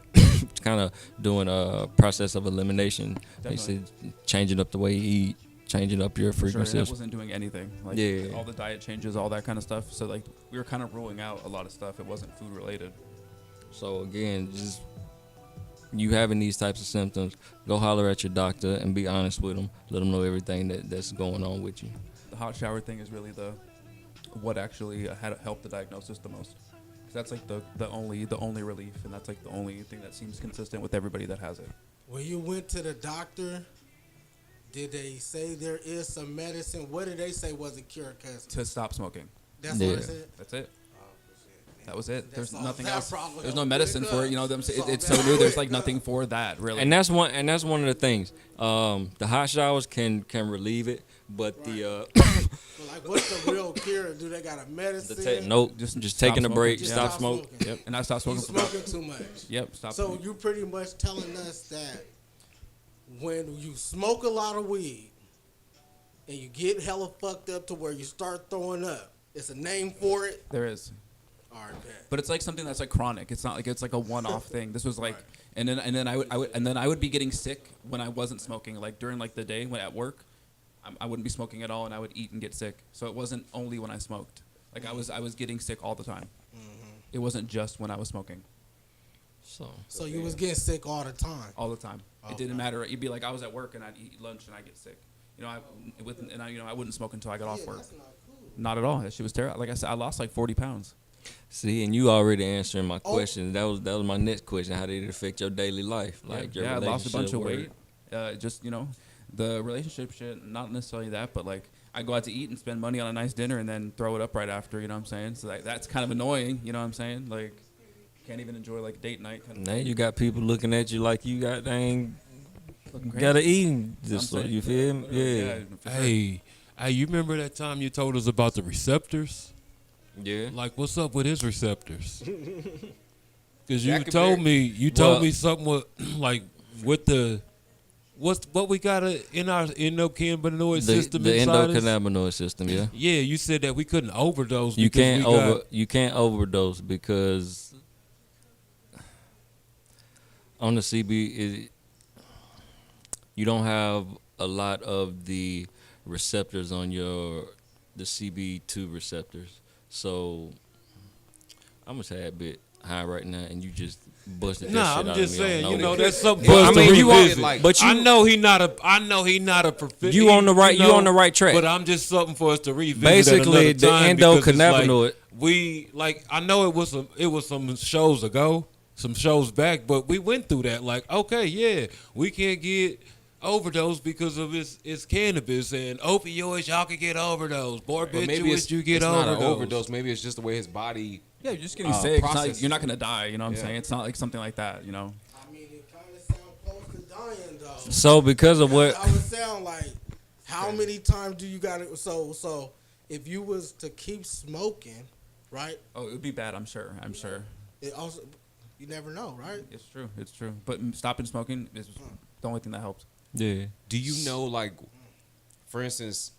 doing a process of elimination. They Definitely. said changing up the way you eat, changing up your For sure, and frequencies. I wasn't doing anything. Like Yeah. all the diet changes, all that kind of stuff. So like we were kind of ruling out a lot of stuff. It wasn't food related. So again, just you having these types of symptoms, go holler at your doctor and be honest with them. Let them know everything that's going on with you. The hot shower thing is really what actually had helped the diagnosis the most. 'Cause that's like the only relief, and that's like the only thing that seems consistent with everybody that has it. When you went to the doctor, did they say there is some medicine? What did they say was a cure? Cause To stop smoking. that's Yeah. what I said. That's it. That was it. There's That's all nothing that else. problem. There's no medicine for it. You know, That's it's all so that new. There's quick like up. nothing for that really. And that's one of the things. The hot showers can relieve it, but So like, what's the real cure? Do they got a medicine? nope. Just Just stop taking a smoking. break, Just stop stop smoke. smoking. Yep. And I stopped You smoking. For about, smoking too much. yep. Stop. So you pretty much telling us that when you smoke a lot of weed and you get hella fucked up to where you start throwing up, it's a name for it. There is. All right, bet. But it's like something that's like chronic. It's not like it's like a one-off thing. This was like, Right. and then I would be getting sick when I wasn't smoking. Like during like the day when at work, I wouldn't be smoking at all, and I would eat and get sick. So it wasn't only when I smoked. Like I was getting sick all the time. It wasn't just when I was smoking. So you was getting sick all the time. All the time. It didn't matter. It'd be like I was at work and I'd eat lunch and I'd get sick. You know, I wouldn't smoke until I got off work. That's not cool. Not at all. That shit was terrible. Like I said, I lost like 40 pounds. See, and you already answering my question. That was my next question. How did it affect your daily life? Like your I lost a bunch of relationship, weight. Just the relationship shit. Not necessarily that, but like I go out to eat and spend money on a nice dinner and then throw it up right after. You know what I'm saying? So that's kind of annoying. You know what I'm saying? Like can't even enjoy like date night. Now you got people looking at you like you got dang Looking crazy. gotta eat. Just I'm so saying, you feel me? Yeah. for sure. Hey, you remember that time you told us about the receptors? Yeah. Like, what's up with his receptors? Because you That could told be- me something with, like with the what we got in our endocannabinoid system The inside us? endocannabinoid system, yeah. Yeah, you said that we couldn't overdose. You because you can't overdose because on the CB you don't have a lot of the receptors on the CB2 receptors. So I'm a tad bit high right now, and you just busted that Nah, shit I'm out just of me. saying, out you of know, nowhere. that's something Yeah, for us I to mean, you want- revisit. like- but you- I know he not a proficient. You on the right- you on the right track. But I'm just something for us to revisit. Basically, at another the time because it's endocannabinoid- like I know it was some shows ago, some shows back, but we went through that. Like, okay, yeah, we can't get overdose because of its cannabis and opioids. Y'all can get overdose. But maybe Barbiturates, you get it's not an overdose. overdose. Maybe it's just the way his body. Yeah, you're just getting sick. It's not like, you're not gonna die. You know what I'm saying? It's not like something like that. You know. I mean, it kind of sounds close to dying, though. So because of what? How it sound like? How many times do you got it? So if you was to keep smoking, right? Oh, it would be bad. I'm sure. It also, you never know, right? It's true. It's true. But stopping smoking is the only thing that helps. Yeah. Do you know, like, for instance,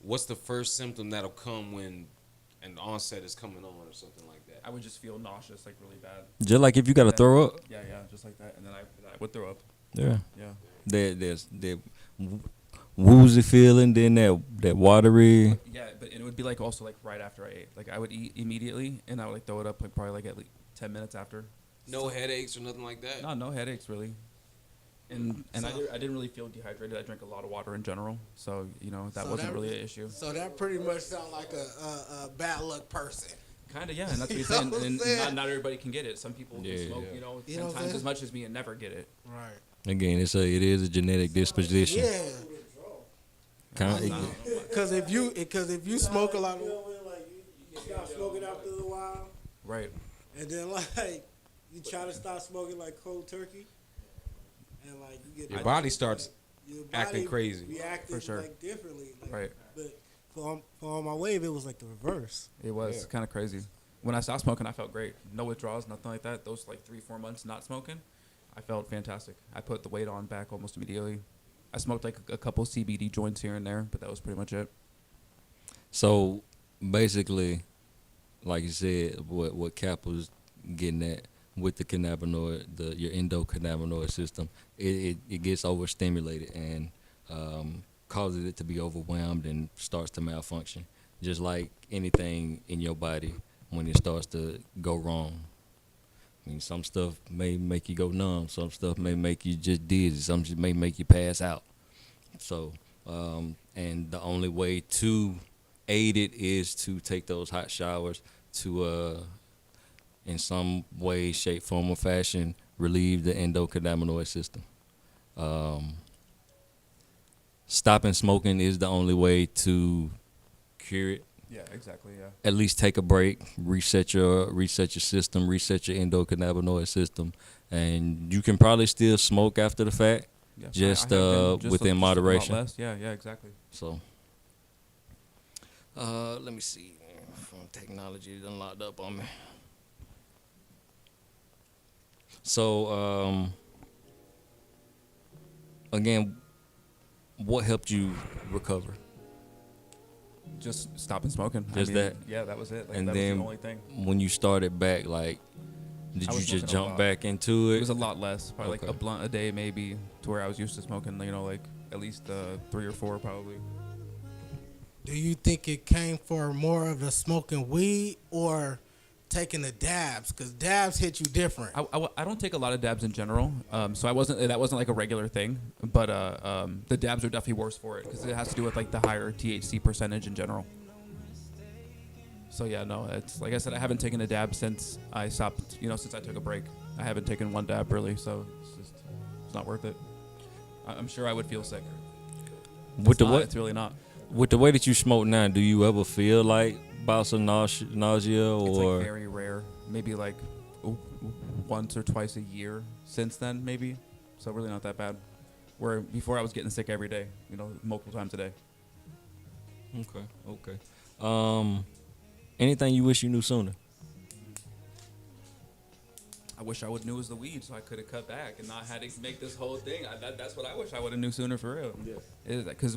what's the first symptom that'll come when an onset is coming on or something like that? I would just feel nauseous, like really bad. Just like if you gotta throw up. Yeah, just like that, and then I would throw up. Yeah. Yeah. There's woozy feeling, then that watery. Yeah, but it would be like also like right after I ate. Like I would eat immediately, and I would like throw it up like probably like at least 10 minutes after. No headaches or nothing like that? No headaches really. And I didn't really feel dehydrated. I drank a lot of water in general, so that So wasn't that- really an issue. So that pretty much sound like a bad luck person. Kind of, yeah, and that's what you're You know saying. what I'm And saying? not everybody can get it. Some people Yeah. can smoke, Yeah. You know 10 what I'm times saying? as much as me and never get it. Right. Again, it is a genetic disposition. Yeah. Kind Nah. Because if you smoke a lot of, Like you stop smoking after a while, Right. and then like you try to stop smoking like cold turkey, and like you get Your body starts your acting crazy. reacting For sure. like differently. Like, Right. But for on my wave, it was like the reverse. It was kind of crazy. When I stopped smoking, I felt great. No withdrawals, nothing like that. Those like 3-4 months not smoking, I felt fantastic. I put the weight on back almost immediately. I smoked like a couple CBD joints here and there, but that was pretty much it. So basically, like you said, what Cap was getting at with the cannabinoid, your endocannabinoid system, it gets overstimulated and causes it to be overwhelmed and starts to malfunction. Just like anything in your body when it starts to go wrong. I mean, some stuff may make you go numb. Some stuff may make you just dizzy. Some just may make you pass out. So, and the only way to aid it is to take those hot showers to, in some way, shape, form, or fashion, relieve the endocannabinoid system. Stopping smoking is the only way to cure it. Yeah, exactly. Yeah. At least take a break, reset your system, reset your endocannabinoid system, and you can probably still smoke after the fact, Yeah, just I have been within just a lot moderation. less. Yeah, exactly. So, let me see. Phone technology done locked up on me. So, again, what helped you recover? Just stopping smoking. Just that? Yeah, that was it. Like, And that then was the only thing. When you started back, like, did I you was just smoking a jump lot. back into It it? was a lot less, probably like Okay. a blunt a day, maybe, to where I was used to smoking. Like at least 3 or 4, probably. do you think it came for more of the smoking weed or taking the dabs, because dabs hit you different. I don't take a lot of dabs in general, so that wasn't like a regular thing. But the dabs are definitely worse for it because it has to do with like the higher THC percentage in general. So yeah, no, it's like I said, I haven't taken a dab since I stopped. Since I took a break, I haven't taken one dab really. So it's not worth it. I'm sure I would feel sick. It's really not. With the way that you smoke now, do you ever feel like bouts of nausea or? It's like very rare. Maybe like once or twice a year since then, maybe. So really not that bad. Where before I was getting sick every day, multiple times a day. Okay. Anything you wish you knew sooner? I wish I would knew it was the weed, so I could have cut back and not had to make this whole thing. That's what I wish I would have knew sooner for real. Yeah. Because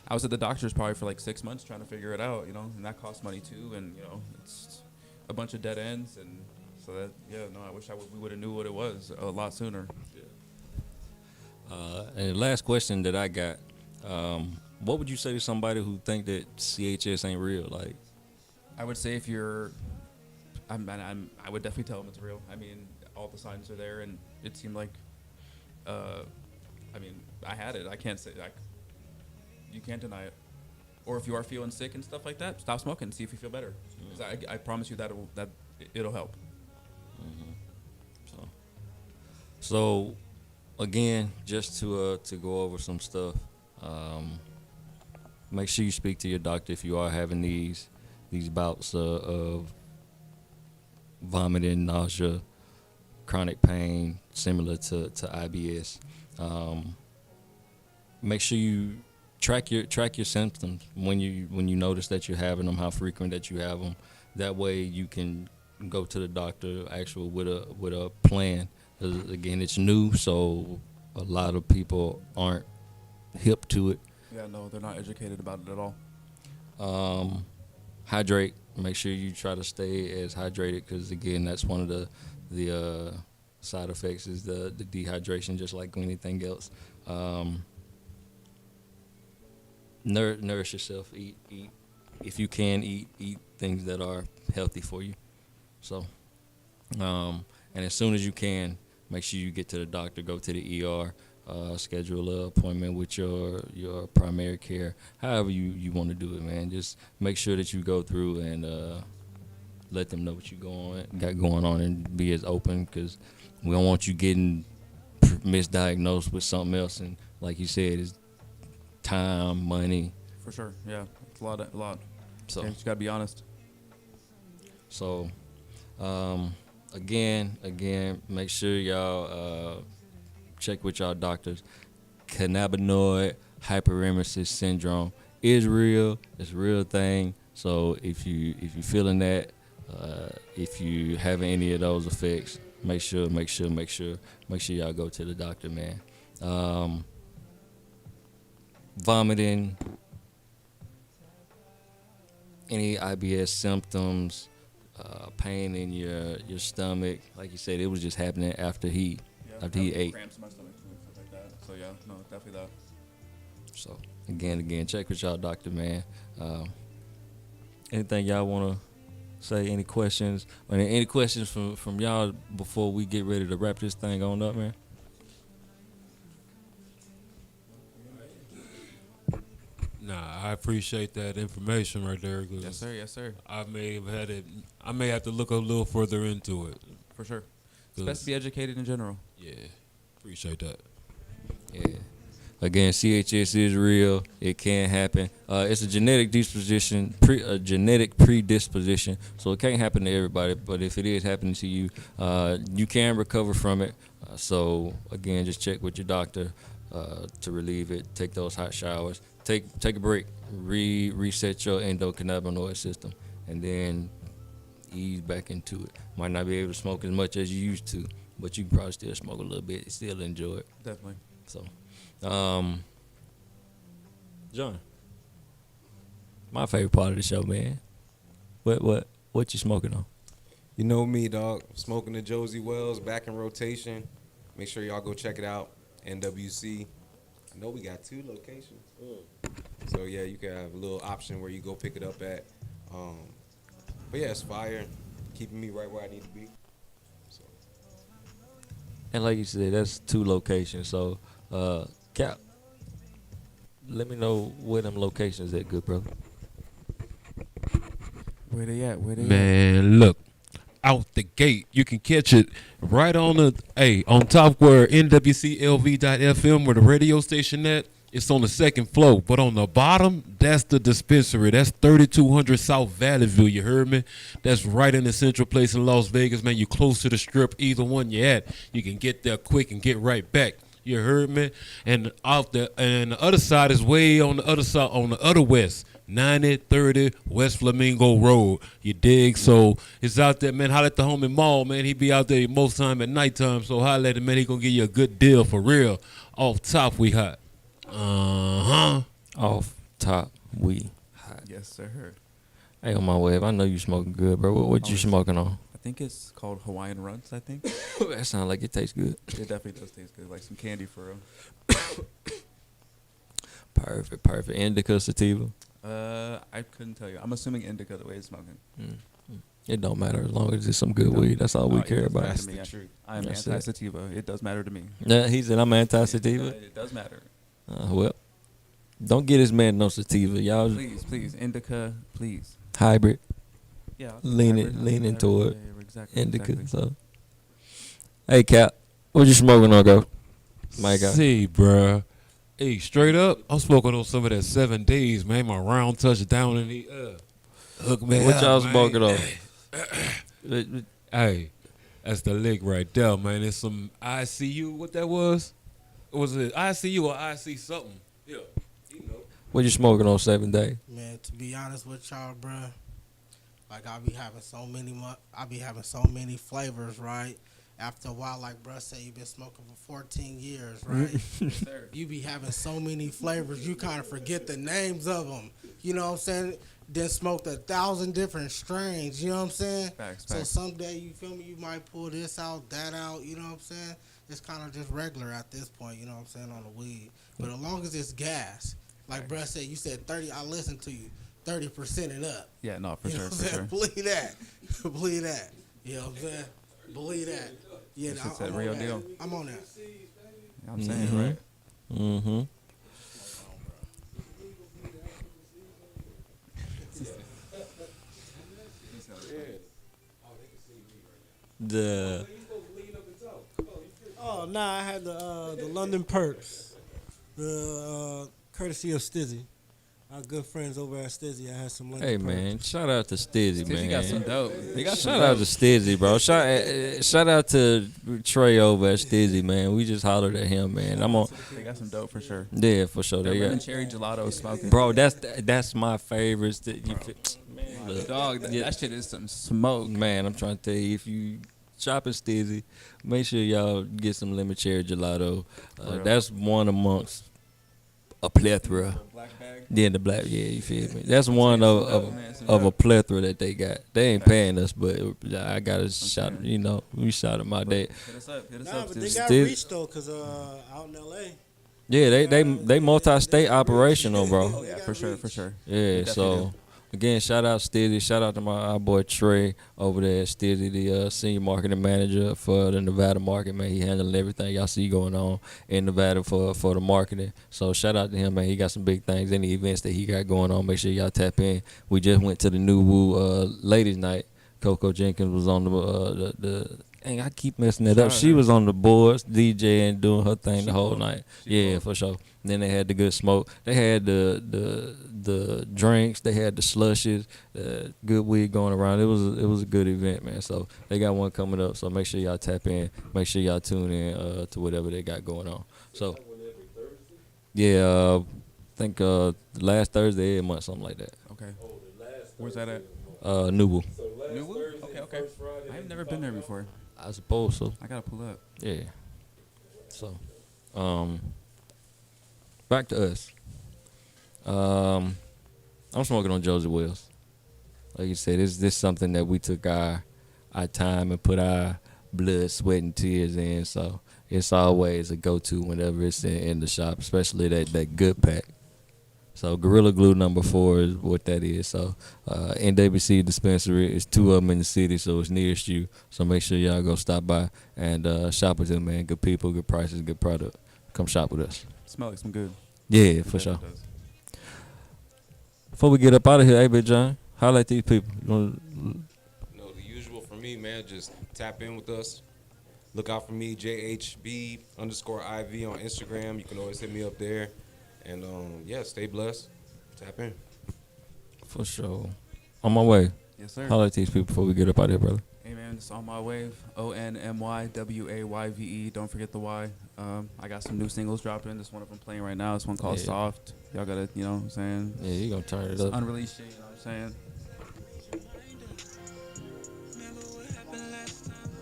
I was at the doctor's probably for like 6 months trying to figure it out, and that costs money too, and it's a bunch of dead ends, and so that I wish we would have knew what it was a lot sooner. Yeah. And the last question that I got, what would you say to somebody who think that CHS ain't real? Like, I would say if you're, I would definitely tell them it's real. I mean, all the signs are there, and it seemed like, I had it. I can't say you can't deny it. Or if you are feeling sick and stuff like that, stop smoking. See if you feel better. 'Cause I promise you that it'll help. Mm-hmm. So again, just to go over some stuff. Make sure you speak to your doctor if you are having these bouts of vomiting, nausea, chronic pain, similar to IBS. Make sure you track your symptoms when you notice that you're having them, how frequent that you have them. That way you can go to the doctor with a plan. 'Cause again, it's new, so a lot of people aren't hip to it. Yeah, no, they're not educated about it at all. Hydrate. Make sure you try to stay as hydrated, because again, that's one of the side effects is the dehydration, just like anything else. Nourish yourself. Eat if you can. Eat things that are healthy for you. So, and as soon as you can, make sure you get to the doctor. Go to the ER. Schedule an appointment with your primary care. However you want to do it, man. Just make sure that you go through and let them know what you got going on, and be as open, because we don't want you getting misdiagnosed with something else. And like you said, it's time, money. For sure, yeah, it's a lot. So you just gotta be honest. So, again, make sure y'all check with y'all doctors. Cannabinoid hyperemesis syndrome is real. It's a real thing. So if you feeling that, if you having any of those effects, make sure y'all go to the doctor, man. Vomiting, any IBS symptoms, pain in your stomach. Like you said, it was just happening after he ate. Cramps in my stomach too, stuff like that. So yeah, no, definitely that. So again, check with y'all doctor, man. Anything y'all want to say? Any questions? Any questions from y'all before we get ready to wrap this thing on up, man? Nah, I appreciate that information right there. Yes, sir. I may have to look a little further into it. For sure. It's best to be educated in general. Yeah, appreciate that. Yeah. Again, CHS is real. It can happen. It's a genetic genetic predisposition, so it can't happen to everybody. But if it is happening to you, you can recover from it. So again, just check with your doctor to relieve it. Take those hot showers. Take a break. Reset your endocannabinoid system, and then ease back into it. Might not be able to smoke as much as you used to, but you can probably still smoke a little bit. Still enjoy it. Definitely. So, John, my favorite part of the show, man. What you smoking on? You know me, dog. Smoking the Josie Wells, back in rotation. Make sure y'all go check it out. NWC. I know we got 2 locations. So yeah, you can have a little option where you go pick it up at. But yeah, it's fire. keeping me right where I need to be. So And like you said, that's 2 locations. So, Cap, let me know where them locations at, good brother. Where they at? Where they at? Man, look, out the gate, you can catch it right on on top where NWCLV.FM, where the radio station at. It's on the 2nd floor, but on the bottom, that's the dispensary. That's 3200 South Valley View. You heard me? That's right in the central place in Las Vegas, man. You close to the Strip, either one you at, you can get there quick and get right back. You heard me? And the other side is way on the other side, on the other west. 9030 West Flamingo Road. You dig? So it's out there, man. Holla at the homie Mall, man. He be out there most time at nighttime. So holla at him, man. He gonna give you a good deal for real. Off top, we hot. Off top, we hot. Yes, sir. Hey, on my web, I know you smoking good, bro. What you smoking on? I think it's called Hawaiian Runs, I think. That sounds like it tastes good. It definitely does taste good, like some candy for real. Perfect. Indica, sativa. I couldn't tell you. I'm assuming indica the way it's smoking. It don't matter as long as it's some good weed. That's all we it care does about. matter that's to me. the truth. I am That's it. anti-sativa. It does matter to me. Yeah, he said I'm anti-sativa. It does matter. Well, don't get this man no sativa, y'all. Please, indica, please. Hybrid, Yeah. leaning toward exactly, indica. exactly. So, hey Cap, what you smoking on, go? My God. See, bruh. Hey, straight up, I'm smoking on some of that 7 days, man. My round touchdown in the hook me What up, y'all man. smoking on? Hey, that's the lick right there, man. It's some ICU. What that was? Was it ICU or IC something? Yeah. You know. What you smoking on 7 day? Man, to be honest with y'all, bruh, like I be having so many flavors, right? After a while, like bruh said, you been smoking for 14 years, right? You be having so many flavors, you kind of forget the names of them. You know what I'm saying? Then smoked 1,000 different strains. You know what I'm saying? Facts. So someday, you feel me? You might pull this out, that out. You know what I'm saying? It's kind of just regular at this point. You know what I'm saying, on the weed. But as long as it's gas, like bruh said, you said 30. I listened to you. 30% and up. Yeah, no, for You know sure, what I'm for saying? sure. Believe that. Believe that. You know what I'm saying? Believe that. Yeah, That shit's I'm that on real that. deal. I'm on that. You know what I'm saying, right? Mm-hmm. The Oh, nah, I had the London Perks, the courtesy of Stizzy. Our good friends over at Stizzy. I had some London hey Perks. man, shout out to Stizzy, Stizzy man. got some dope. They got some Shout out dope. to Stizzy, bro. Shout out to Trey over at Stizzy, man. We just hollered at him, man. I'm on. They got some dope for sure. Yeah, for sure. That They lemon got, cherry gelato smoking. bro. That's my favorite. Look, Dog, that shit is some smoke. man, I'm trying to tell you, if you shopping Stizzy, make sure y'all get some lemon cherry gelato. real. That's one amongst a plethora. Black bag. Yeah, the black. Yeah, you feel me? That's one of a plethora that they got. They ain't paying us, but I gotta shout. You know, we shout them out there. Hit us up. Hit us Nah, up. but they Stizzy. got Still- reached though, cause out in L.A. Yeah, they multi-state operational, bro. Oh yeah, for sure, for sure. Yeah, definitely so again, shout out Stizzy, shout out to our boy Trey over there at Stizzy, the senior marketing manager for the Nevada market, man. He handling everything y'all see going on in Nevada for the marketing. So shout out to him, man. He got some big things, any events that he got going on. Make sure y'all tap in. We just went to the New Woo ladies night. Coco Jenkins was on the dang, I keep messing it up. She was on the boards, DJ and doing her thing the whole night. Yeah, for sure. Then they had the good smoke. They had the drinks. They had the slushes. Good weed going around. It was a good event, man. So they got one coming up. So make sure y'all tap in. Make sure y'all tune in to whatever they got going on. So yeah, I think last Thursday every month, something like that. Okay. Where's that at? New Woo. New Woo? Okay. I've never been there before. I suppose so. I gotta pull up. Yeah. So, back to us. I'm smoking on Josie Wells. Like you said, this something that we took our time and put our blood, sweat, and tears in. So it's always a go-to whenever it's in the shop, especially that good pack. So Gorilla Glue #4 is what that is. So NWC dispensary is 2 of them in the city, so it's nearest you. So make sure y'all go stop by and shop with them, man. Good people, good prices, good product. Come shop with us. Smell like some good. Yeah, for sure. Before we get up out of here, hey, Big John, holla at these people. No, the usual for me, man. Just tap in with us. Look out for me, JHB_IV on Instagram. You can always hit me up there. And yeah, stay blessed. Tap in. For sure. On my way. Yes, sir. Holla at these people before we get up out of here, brother. Hey man, it's On My Wave. ONMYWAYVE. Don't forget the Y. I got some new singles dropping. This one of them playing right now. This one called Soft. Y'all gotta, you know what I'm saying? Yeah, you gonna turn it It's up. unreleased shit, you know what I'm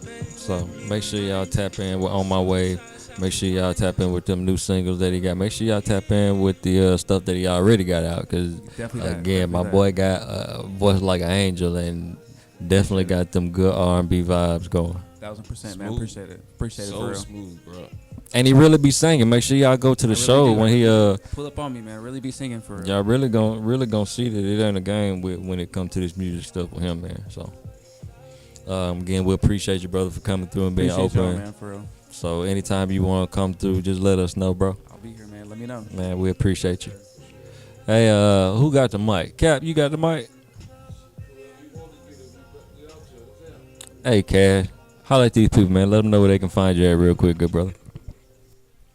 saying? So make sure y'all tap in with On My Way. Make sure y'all tap in with them new singles that he got. Make sure y'all tap in with the stuff that he already got out. Cause again, my boy got a voice like an angel and definitely got them good R&B vibes going. 1000%, man. Appreciate it. Appreciate it for So real. smooth, bro. And he really be singing. Make sure y'all go to the I really show do. when he Pull up on me, man. Really be singing for real. y'all really gonna see that it ain't a game when it comes to this music stuff with him, man. So again, we appreciate you, brother, for coming through and being Appreciate y'all, open. man, for real. So anytime you want to come through, just let us know, bro. I'll be here, man. Let me know. Man, we appreciate you. Hey, who got the mic? Cap, you got the mic? Hey, Cash. Holla at these people, man. Let them know where they can find you at real quick, good brother.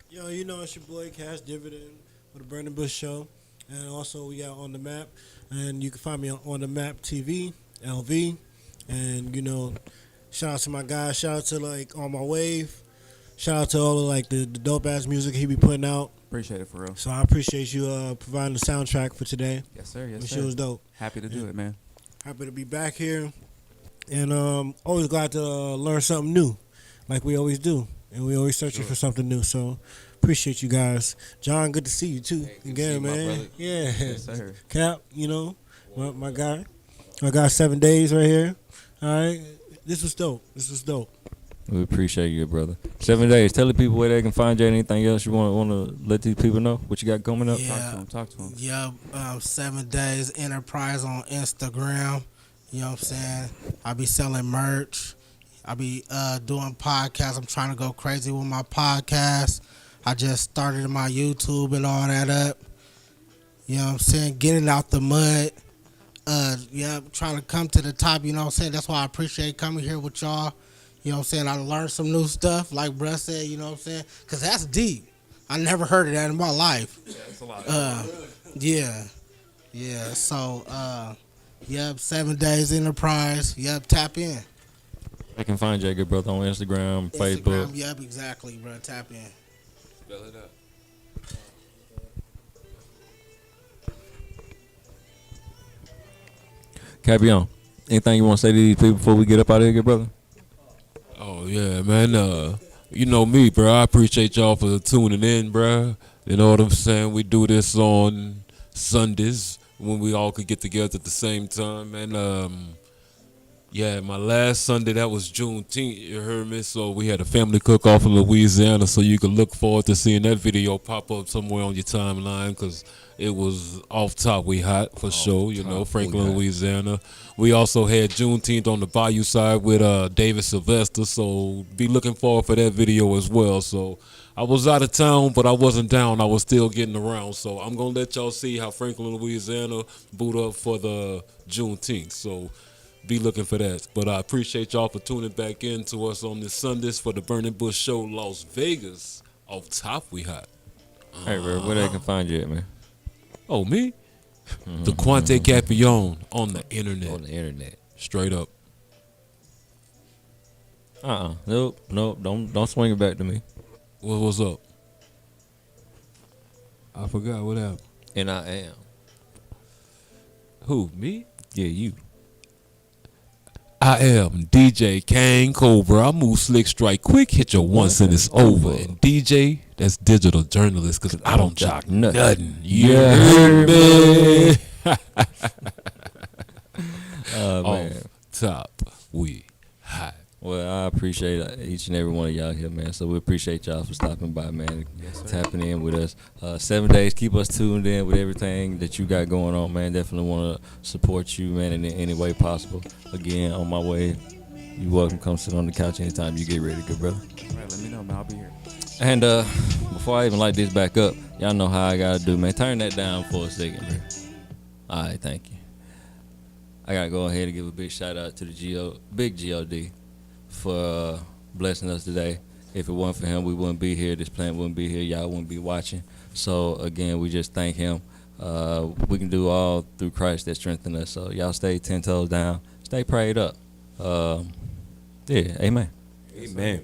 Yo, you know it's your boy Cash Dividend for the Burning Bush Show, and also we got On The Map, and you can find me on The Map TV, LV, and you know, shout out to my guys, shout out to like On My Wave, shout out to all of like the dope ass music he be putting out. Appreciate it for real. So I appreciate you providing the soundtrack for today. Yes, sir. Yes, This sir. shit was dope. Happy to do it, man. Happy to be back here, and always glad to learn something new, like we always do, and we always searching for something new. So appreciate you guys. John, good to see you too. Hey, good to Again, see you, my man. brother. Yeah. Yes, sir. Cap, you know, my guy. I got 7 days right here. All right. This was dope. We appreciate you, brother. 7 days. Tell the people where they can find you. Anything else you want to let these people know? What you got coming up? Yeah. Talk to him. Yeah, 7 Days Enterprise on Instagram. You know what I'm saying? I be selling merch. I be doing podcasts. I'm trying to go crazy with my podcast. I just started my YouTube and all that up. You know what I'm saying? Getting out the mud. Yeah, trying to come to the top. You know what I'm saying? That's why I appreciate coming here with y'all. You know what I'm saying? I learned some new stuff, like bruh said, you know what I'm saying? Because that's deep. I never heard of that in my life. Yeah, it's a lot. Yeah. So, yep, 7 Days Enterprise. Yep, tap in. They can find you, good brother, on Instagram, Facebook. Instagram, yep, exactly, bro. Tap in. Spell it up. Capion, anything you want to say to these people before we get up out of here, good brother? Oh yeah, man. You know me, bro. I appreciate y'all for tuning in, bro. You know what I'm saying? We do this on Sundays when we all could get together at the same time. And yeah, my last Sunday, that was Juneteenth, you heard me? So we had a family cook-off in Louisiana, so you can look forward to seeing that video pop up somewhere on your timeline, because it was off top we hot for sure, you know, Franklin, Louisiana. We also had Juneteenth on the Bayou side with David Sylvester, so be looking forward for that video as well. So I was out of town, but I wasn't down. I was still getting around. So I'm going to let y'all see how Franklin, Louisiana boot up for the Juneteenth. So be looking for that. But I appreciate y'all for tuning back in to us on this Sundays for the Burning Bush Show, Las Vegas. Off top we hot. Hey, bro, where they can find you at, man? Oh, me? The Quante Capion on the internet. On the internet. Straight up. Nope. Don't swing it back to me. What's up? I forgot what happened. And I am. Who, me? Yeah, you. I am DJ Cann Cobra. I move slick, strike quick, hit you once and it's over. And DJ, that's digital journalist, because I don't jock nothing. You heard me? Man. Off top, we hot. Well, I appreciate appreciate each and every one of y'all here, man. So we appreciate y'all for stopping by, man, tapping in with us. 7 days, keep us tuned in with everything that you got going on, man. Definitely want to support you, man, in any way possible. Again, on my way, you welcome. Come sit on the couch anytime you get ready, good brother. All right, let me know, man. I'll be here. And before I even light this back up, y'all know how I gotta do, man. Turn that down for a second, man. All right, thank you. I gotta go ahead and give a big shout out to the Big God for blessing us today. If it wasn't for him, we wouldn't be here. This plant wouldn't be here. Y'all wouldn't be watching. So again, we just thank him. We can do all through Christ that strengthens us. So y'all stay 10 toes down. Stay prayed up. Yeah, amen. Amen.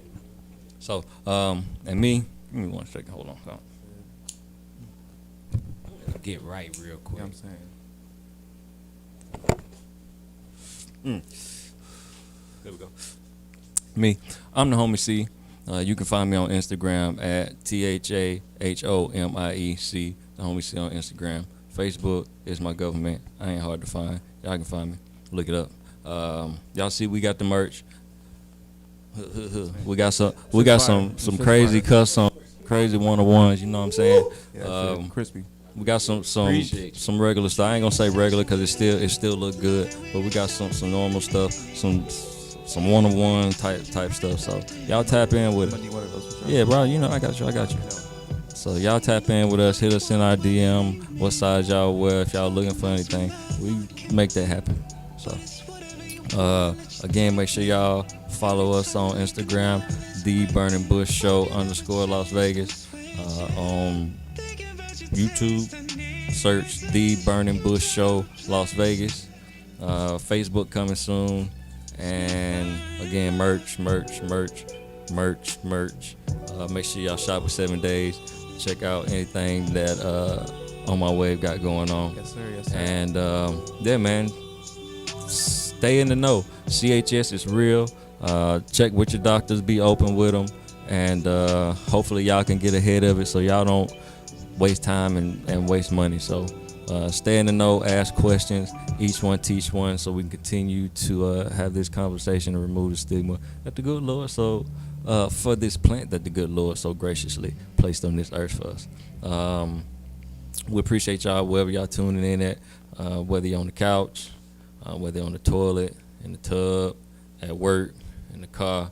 So, and me, give me 1 second. Hold on. Get right real quick. You know what I'm saying? There we go. Me, I'm the homie C. You can find me on Instagram at THAHOMIEC, the homie C on Instagram. Facebook is my government. I ain't hard to find. Y'all can find me. Look it up. Y'all see we got the merch. We got some crazy custom, crazy one-on-ones. You know what I'm saying? Crispy. We got some regular stuff. I ain't gonna say regular because it still look good, but we got some normal stuff, some one-on-one type stuff. So y'all tap in with it. Yeah, bro. You know I got you. So y'all tap in with us. Hit us in our DM. What size y'all wear? If y'all looking for anything, we make that happen. So again, make sure y'all follow us on Instagram, The Burning Bush Show _ Las Vegas. On YouTube, search The Burning Bush Show Las Vegas. Facebook coming soon. And again, merch. Make sure y'all shop with 7 days. Check out anything that On My Wave got going on. Yes, sir. And yeah, man, stay in the know. CHS is real. Check with your doctors. Be open with them. And hopefully y'all can get ahead of it so y'all don't waste time and waste money. So stay in the know, ask questions, each one teach one, so we can continue to have this conversation and remove the stigma that the good Lord for this plant that the good Lord so graciously placed on this earth for us. We appreciate y'all wherever y'all tuning in at, whether you're on the couch, whether you're on the toilet, in the tub, at work, in the car.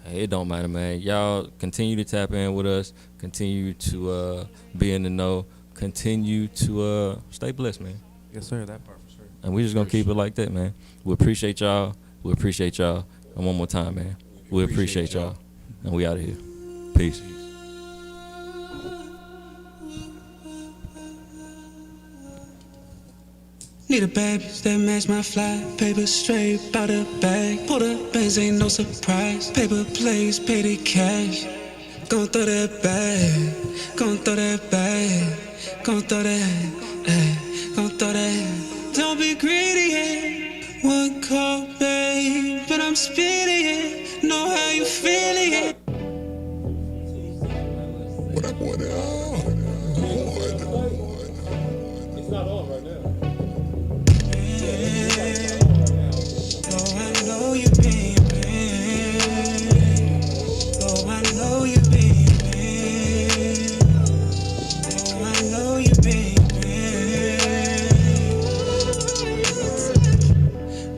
Hey, it don't matter, man. Y'all continue to tap in with us. Continue to be in the know. Continue to stay blessed, man. Yes, sir. That part for sure. And we just gonna keep it like that, man. We appreciate y'all. And one more time, man. We appreciate y'all. And we out of here. Peace. Need a bad bitch that match my fly. Paper straight out the bag. Pull the bands, ain't no surprise. Paper plays, pay the cash. Gon' throw that bag. Gon' throw that bag. Gon' throw that. Gon' throw that. Don't be greedy, yeah. One call, babe, but I'm speeding it. Know how you feeling it. What up, what up? It's not on right now. Oh, I know you being bad. Oh, I know you being bad. Oh, I know you being bad.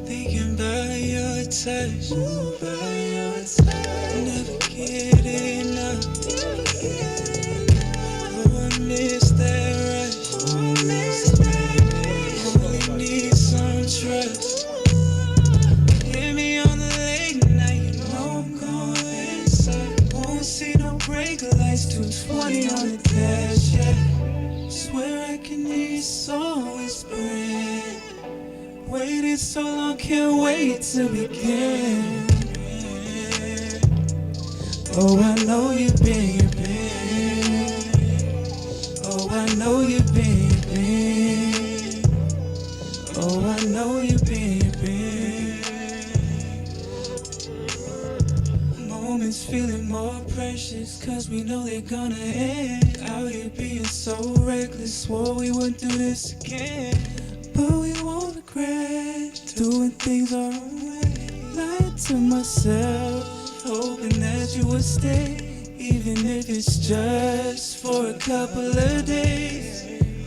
Thinking about your touch. Never get enough. Oh, I miss that rush. Only need some trust. Hit me on the late night, you know I'm going inside. Won't see no break lights, 220 on the dash, yeah. Swear I can hear your soul whispering. Waited so long, can't wait to begin. Oh, I know you've been bad. Oh, I know you've been bad. Oh, I know you've been bad. Moments feeling more precious, cause we know they're gonna end. Out here being so reckless, swore we wouldn't do this again. But we won't regret doing things our own way. Lied to myself, hoping that you would stay, even if it's just for a couple of days.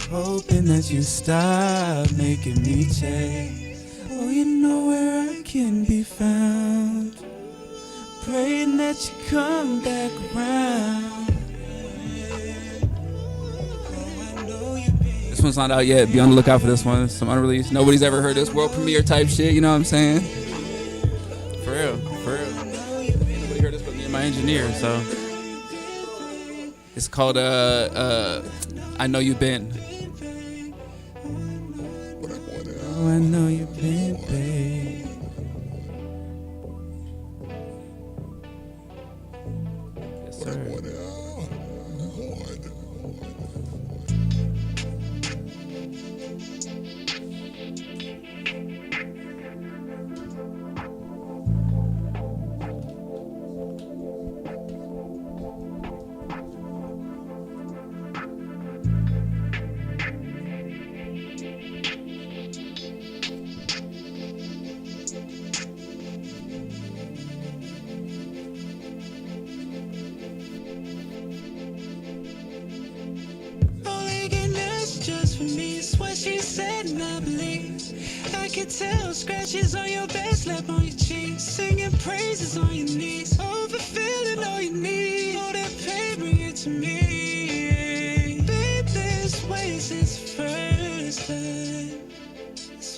Hoping that you stop making me change. Oh, you know where I can be found. Praying that you come back around. This one's not out yet. Be on the lookout for this one. It's some unreleased. Nobody's ever heard this world premiere type shit. You know what I'm saying? For real. Nobody heard this but me and my engineer. So it's called I Know You've Been. Oh, I know you've been, babe. Yes, sir. Just for me, it's what she said, and I believe. I can tell scratches on your back, slap on your cheek, singing praises on your knees, overfilling all you need. All that pain, bring it to me. Babe, this way since first time. This